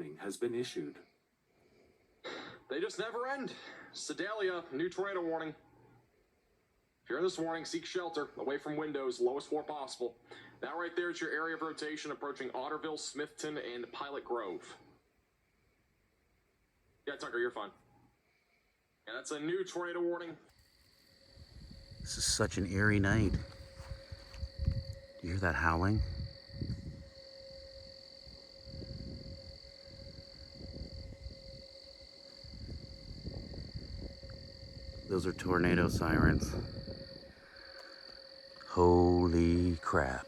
warning has been issued. They just never end. Sedalia, new tornado warning. If you're in this warning, seek shelter, away from windows, lowest floor possible. That right there is your area of rotation approaching Otterville, Smithton, and Pilot Grove. Yeah, Tucker, you're fine. Yeah, that's a new tornado warning. This is such an eerie night. Do you hear that howling? Those are tornado sirens. Holy crap.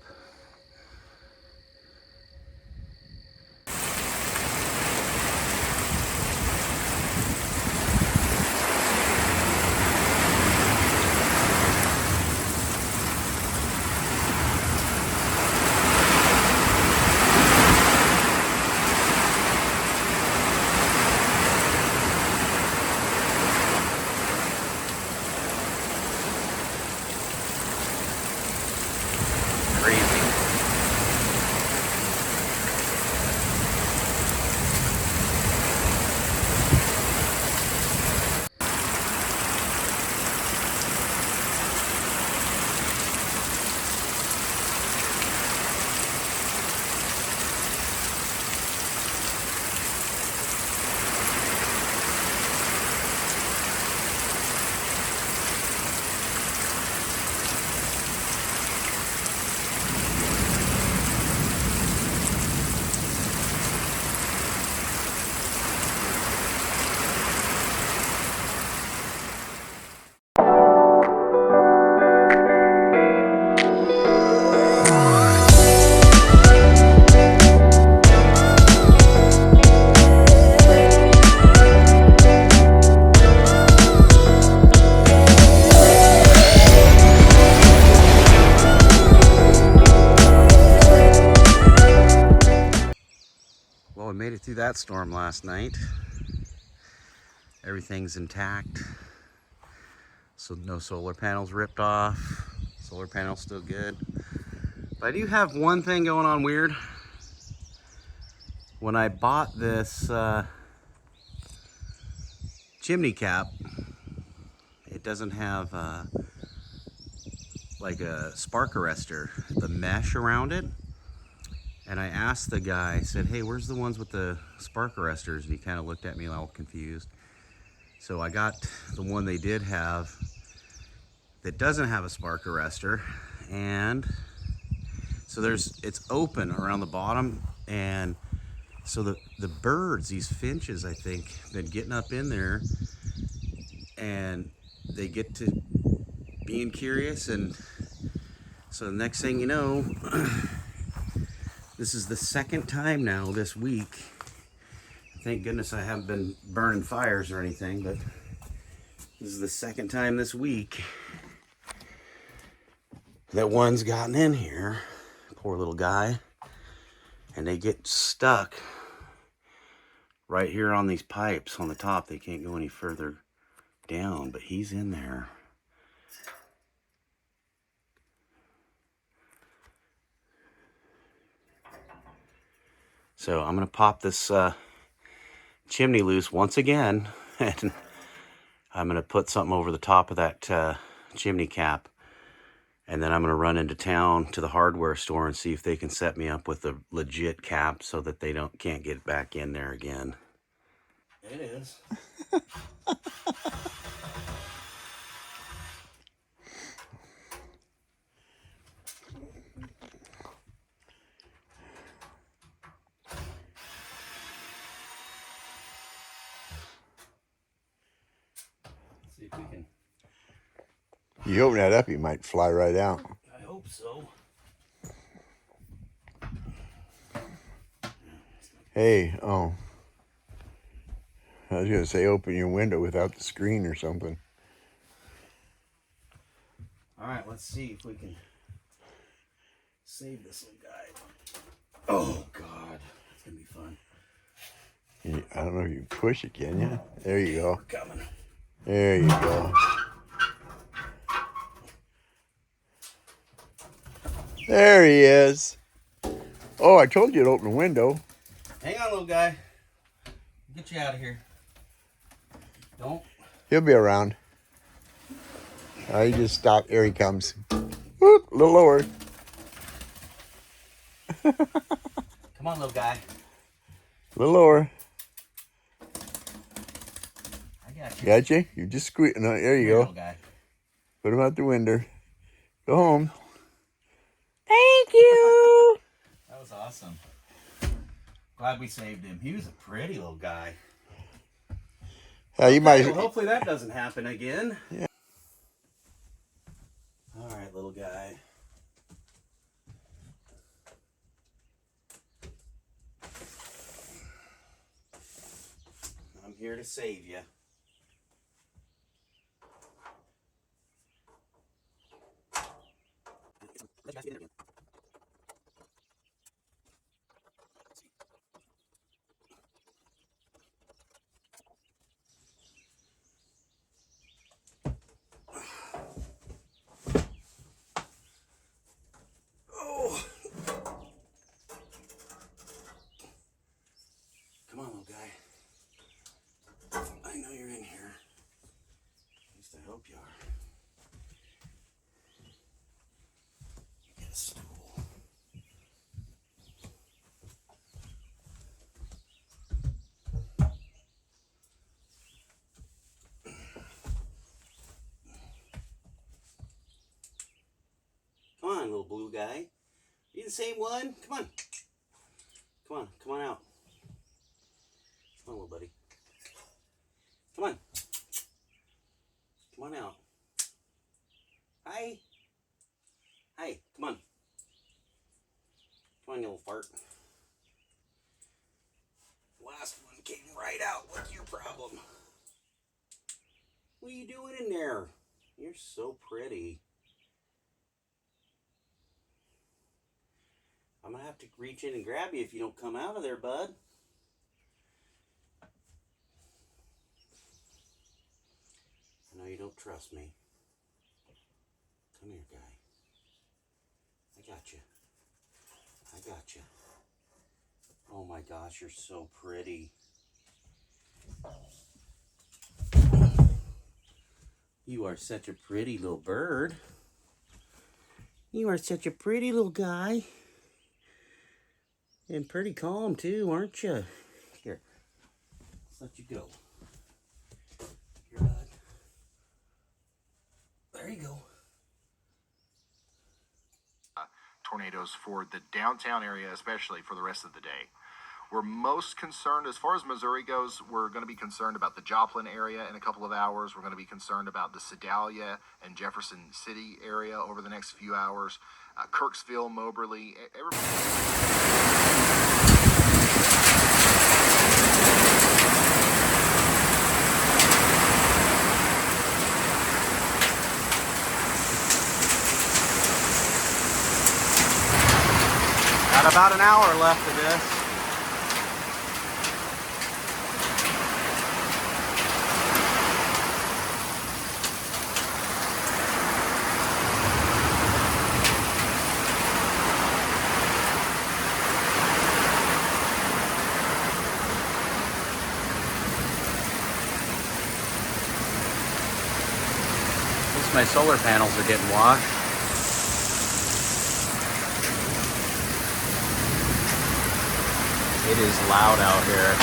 Well, we made it through that storm last night. Everything's intact. So no solar panels ripped off. Solar panels still good. But I do have one thing going on weird. When I bought this chimney cap, it doesn't have like a spark arrestor, the mesh around it. And I asked the guy, I said, hey, where's the ones with the spark arrestors? And he kind of looked at me all confused. So I got the one they did have that doesn't have a spark arrestor. And so it's open around the bottom. And so the birds, these finches, I think, been getting up in there and they get to being curious. And so the next thing you know, this is the second time now this week. Thank goodness I haven't been burning fires or anything, but this is the second time this week that one's gotten in here. Poor little guy. And they get stuck right here on these pipes on the top. They can't go any further down, but he's in there. So I'm going to pop this chimney loose once again, and I'm going to put something over the top of that chimney cap, and then I'm going to run into town to the hardware store and see if they can set me up with a legit cap so that they can't get back in there again. It is. See if we can. You open that up, you might fly right out. I hope so. Hey, oh. I was going to say open your window without the screen or something. All right, let's see if we can save this little guy. Oh, God. It's going to be fun. I don't know if you can push it, can you? There you go. We're coming. There you go. There he is. Oh, I told you to open the window. Hang on, little guy. Get you out of here. Don't. He'll be around. He just stopped. Here he comes. Whoop, a little lower. Come on, little guy. A little lower. I got you. Got you? You're just squeezing. No, there you go. Little guy. Put him out the window. Go home. Thank you. That was awesome. Glad we saved him. He was a pretty little guy. You might. Well, hopefully that doesn't happen again. Yeah. All right, little guy. I'm here to save you. Come on, little guy. I know you're in here. At least I hope you are. Get a stool. Come on, little blue guy. You the same one? Come on. Come on. Come on out. Come on, little buddy. Come on. Come on out. Hi. Hi. Come on. Come on, you little fart. Last one came right out. What's your problem? What are you doing in there? You're so pretty. I'm going to have to reach in and grab you if you don't come out of there, bud. I know you don't trust me. Come here, guy. I got you. I got you. Oh my gosh, you're so pretty. You are such a pretty little bird. You are such a pretty little guy. And pretty calm too, aren't you? Here, let's let you go. Here, bud. There you go. Tornadoes for the downtown area, especially for the rest of the day. We're most concerned, as far as Missouri goes, we're going to be concerned about the Joplin area in a couple of hours. We're going to be concerned about the Sedalia and Jefferson City area over the next few hours. Kirksville, Moberly, Got about an hour left of this. At least my solar panels are getting washed. It is loud out here.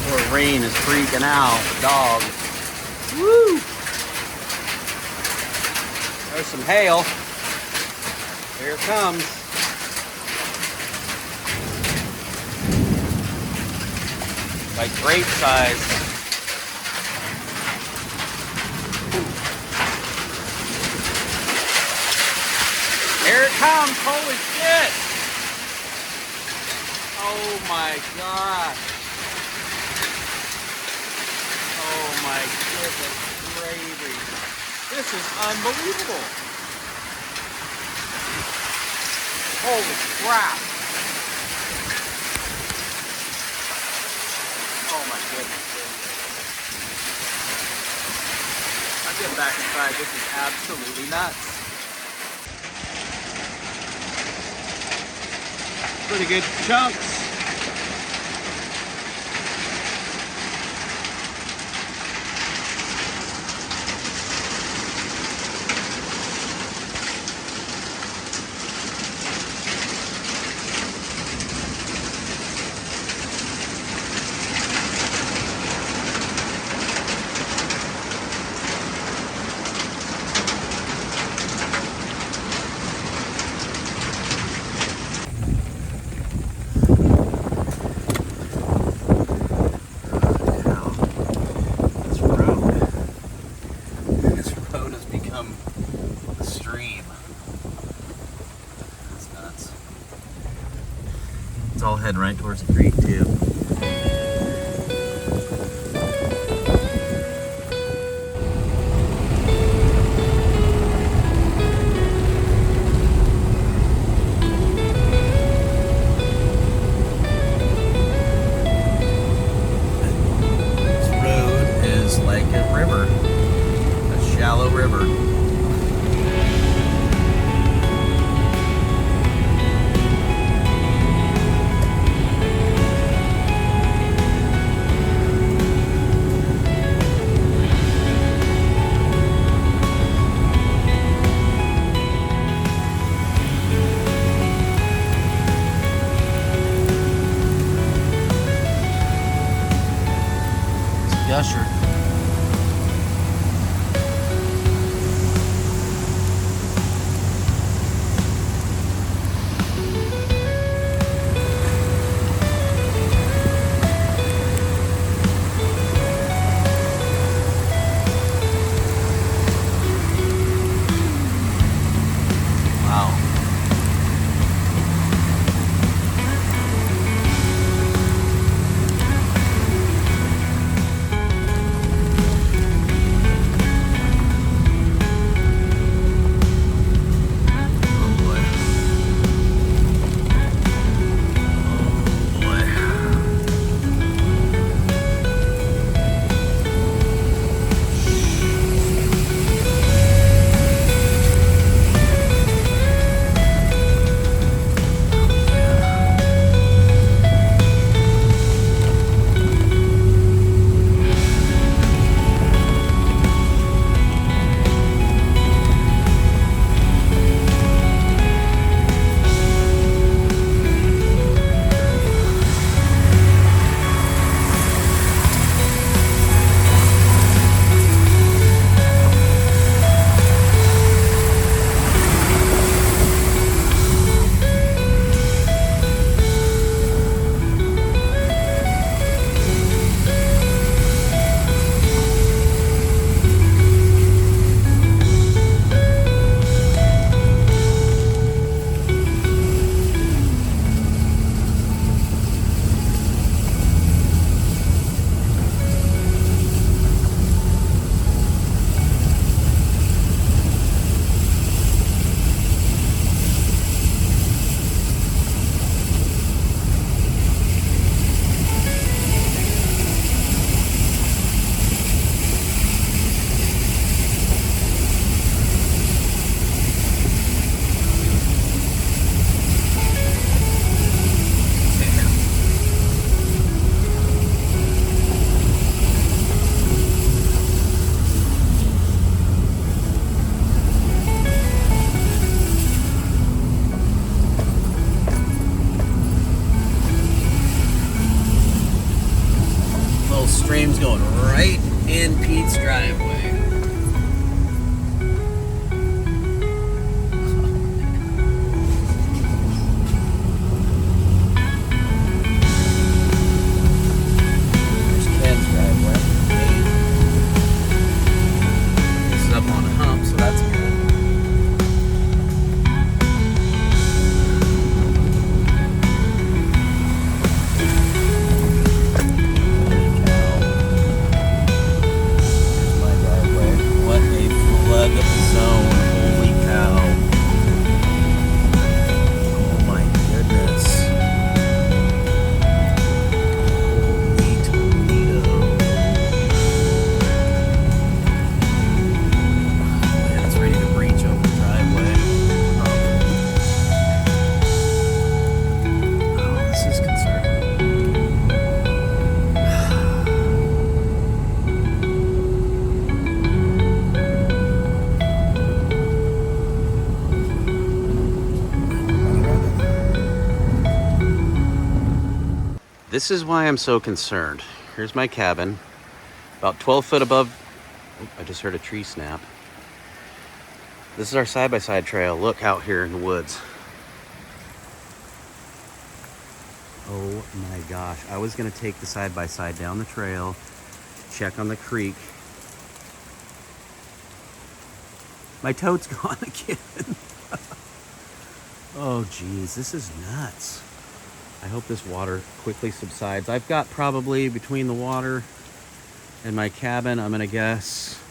Poor Rain is freaking out. The dog. Woo! There's some hail. Here it comes. Like grape size. Here it comes, holy shit! Oh my gosh. Oh my goodness gravy. This is unbelievable. Holy crap. Oh my goodness. I'm getting back inside. This is absolutely nuts. Pretty good chunks. It's all heading right towards the creek too. This road is like a river, a shallow river. Gusher. Wow. Stream's going right in Pete's driveway. There's Ken's driveway. This is up on a hump, so that's good. My God. This is why I'm so concerned. Here's my cabin, about 12 foot above. Oh, I just heard a tree snap. This is our side-by-side trail. Look out here in the woods. Oh my gosh. I was gonna take the side-by-side down the trail, check on the creek. My toad's gone again. Oh geez, this is nuts. I hope this water quickly subsides. I've got probably between the water and my cabin, I'm gonna guess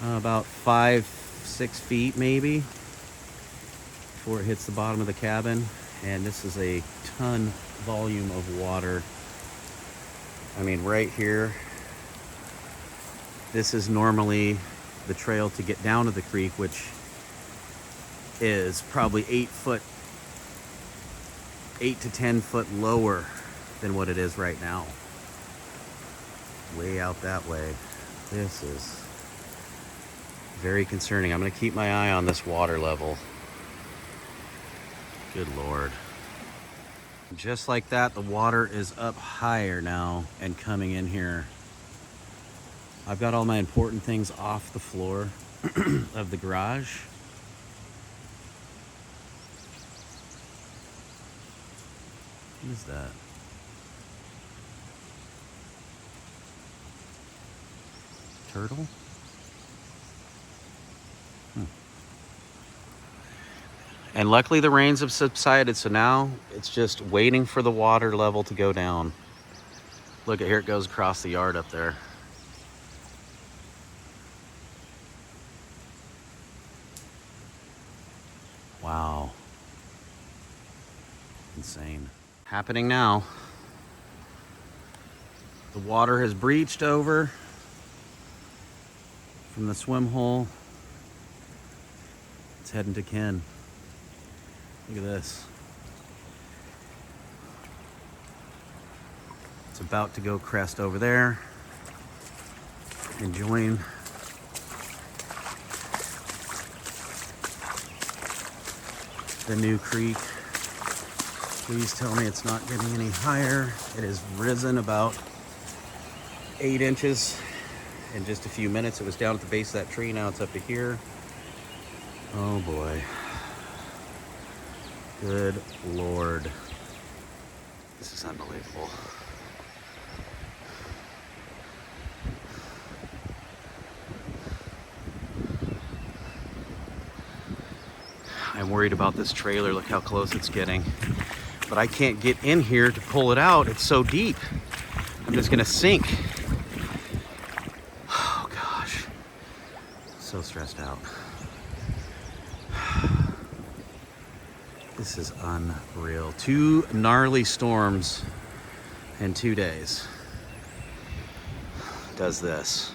about 5-6 feet maybe before it hits the bottom of the cabin. And this is a ton volume of water. I mean, right here, this is normally the trail to get down to the creek, which is probably 8 to 10 foot lower than what it is right now. Way out that way. This is very concerning. I'm gonna keep my eye on this water level. Good Lord. Just like that, the water is up higher now and coming in here. I've got all my important things off the floor of the garage. What is that? Turtle? And luckily the rains have subsided, so now it's just waiting for the water level to go down. Look at here, it goes across the yard up there. Wow. Insane. Happening now. The water has breached over from the swim hole. It's heading to Ken. Look at this. It's about to go crest over there and join the new creek. Please tell me it's not getting any higher. It has risen about 8 inches in just a few minutes. It was down at the base of that tree, now it's up to here. Oh boy. Good Lord. This is unbelievable. I'm worried about this trailer. Look how close it's getting. But I can't get in here to pull it out. It's so deep. I'm just gonna sink. Oh gosh. So stressed out. This is unreal. 2 gnarly storms in 2 days. Does this.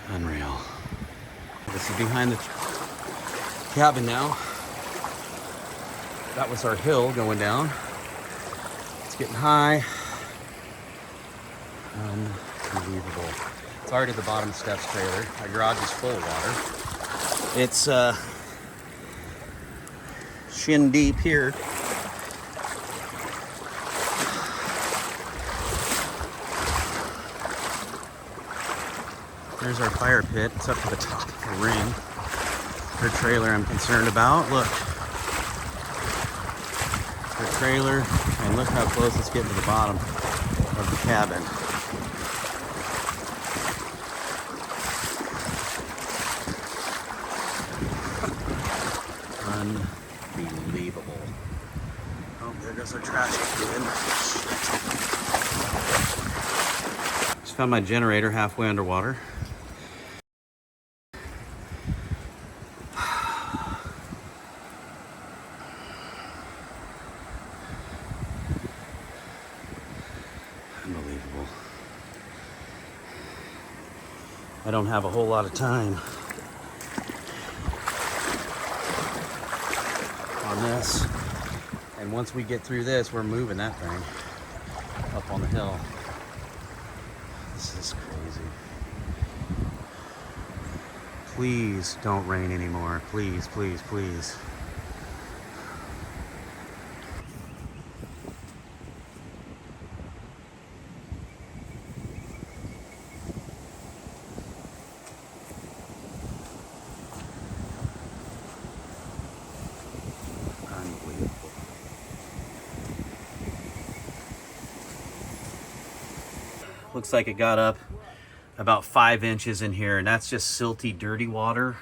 Unreal. This is behind the cabin now. That was our hill going down. It's getting high. Unbelievable. It's already at the bottom of Steph's trailer. Our garage is full of water. It's shin deep here. There's our fire pit. It's up to the top of the ring. Her trailer I'm concerned about. Look. Her trailer, and look how close it's getting to the bottom of the cabin. Unbelievable. Oh, there goes our trash again. Just found my generator halfway underwater. Unbelievable. I don't have a whole lot of time on this. And once we get through this, we're moving that thing up on the hill. This is crazy. Please don't rain anymore. Please, please, please. Looks like it got up about 5 inches in here, and that's just silty, dirty water.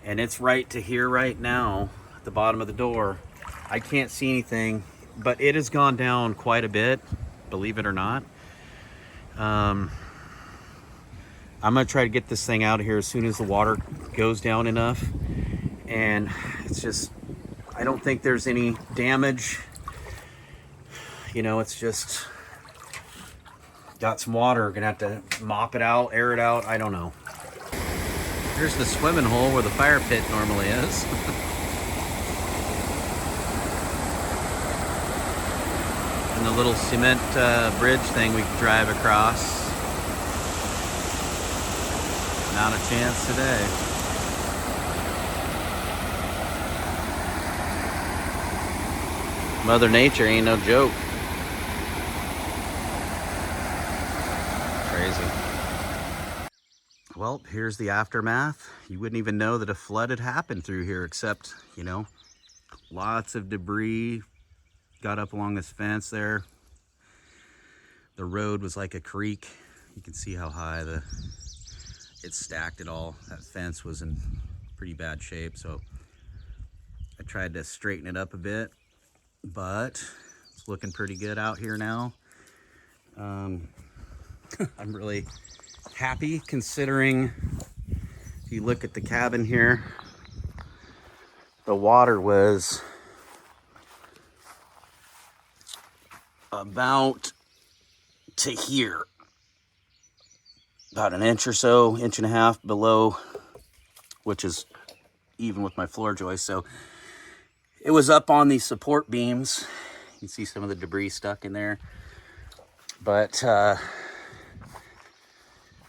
And it's right to here right now at the bottom of the door. I can't see anything, but it has gone down quite a bit, believe it or not. I'm gonna try to get this thing out of here as soon as the water goes down enough. And it's just, I don't think there's any damage. You know, it's just got some water. Gonna have to mop it out, air it out. I don't know. Here's the swimming hole where the fire pit normally is. And the little cement bridge thing we can drive across. Not a chance today. Mother Nature ain't no joke. Crazy. Well, here's the aftermath. You wouldn't even know that a flood had happened through here, except, you know, lots of debris got up along this fence there. The road was like a creek. You can see how high it stacked it all. That fence was in pretty bad shape, so I tried to straighten it up a bit, but it's looking pretty good out here now. I'm really happy, considering if you look at the cabin here, the water was about to here, about an inch or so, inch and a half below, which is even with my floor joist. So it was up on these support beams. You can see some of the debris stuck in there, but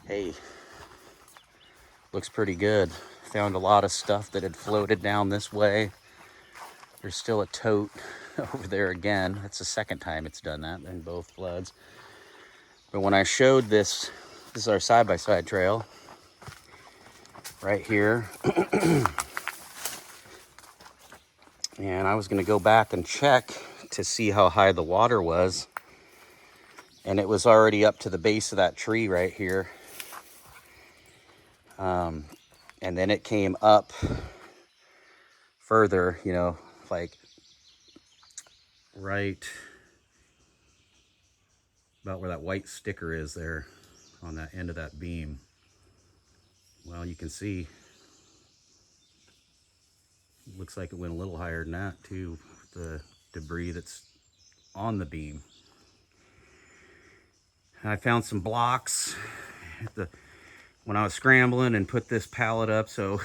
hey, looks pretty good. Found a lot of stuff that had floated down this way. There's still a tote over there again. That's the second time it's done that in both floods. But when I showed this is our side-by-side trail right here. And I was gonna go back and check to see how high the water was. And it was already up to the base of that tree right here. And then it came up further, you know, like right about where that white sticker is there on that end of that beam. Well, you can see, looks like it went a little higher than that too, the debris that's on the beam. And I found some blocks when I was scrambling and put this pallet up, so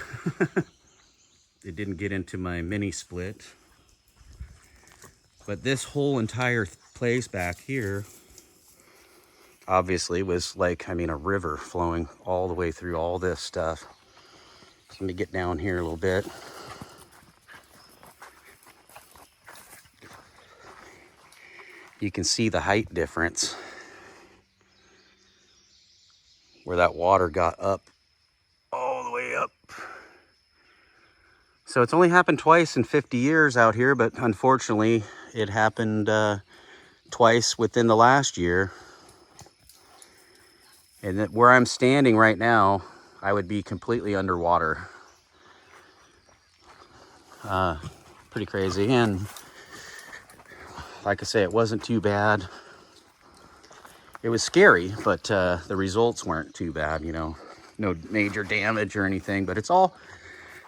it didn't get into my mini split. But this whole entire place back here obviously was like, I mean, a river flowing all the way through all this stuff. So let me get down here a little bit. You can see the height difference where that water got up, all the way up. So it's only happened twice in 50 years out here, but unfortunately it happened twice within the last year. And where I'm standing right now, I would be completely underwater. Pretty crazy. And like I say, it wasn't too bad. It was scary, but the results weren't too bad, you know. No major damage or anything, but it's all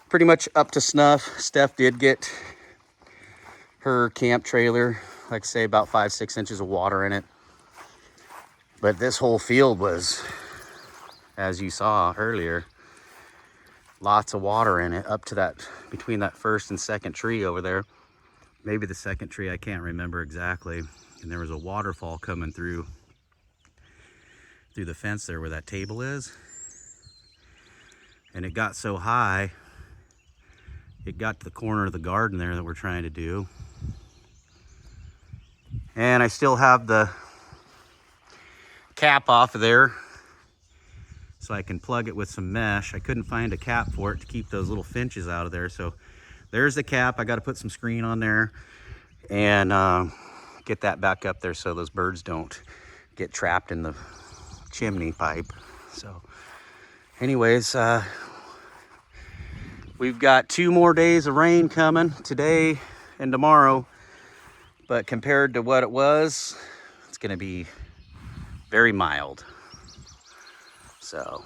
pretty much up to snuff. Steph did get her camp trailer, like I say, about 5-6 inches of water in it. But this whole field was, as you saw earlier, lots of water in it, up to that, between that first and second tree over there. Maybe the second tree, I can't remember exactly. And there was a waterfall coming through the fence there where that table is. And it got so high, it got to the corner of the garden there that we're trying to do. And I still have the cap off of there so I can plug it with some mesh. I couldn't find a cap for it to keep those little finches out of there. So there's the cap. I got to put some screen on there and get that back up there so those birds don't get trapped in the chimney pipe. So anyways, we've got 2 more days of rain coming, today and tomorrow. But compared to what it was, it's gonna be very mild. So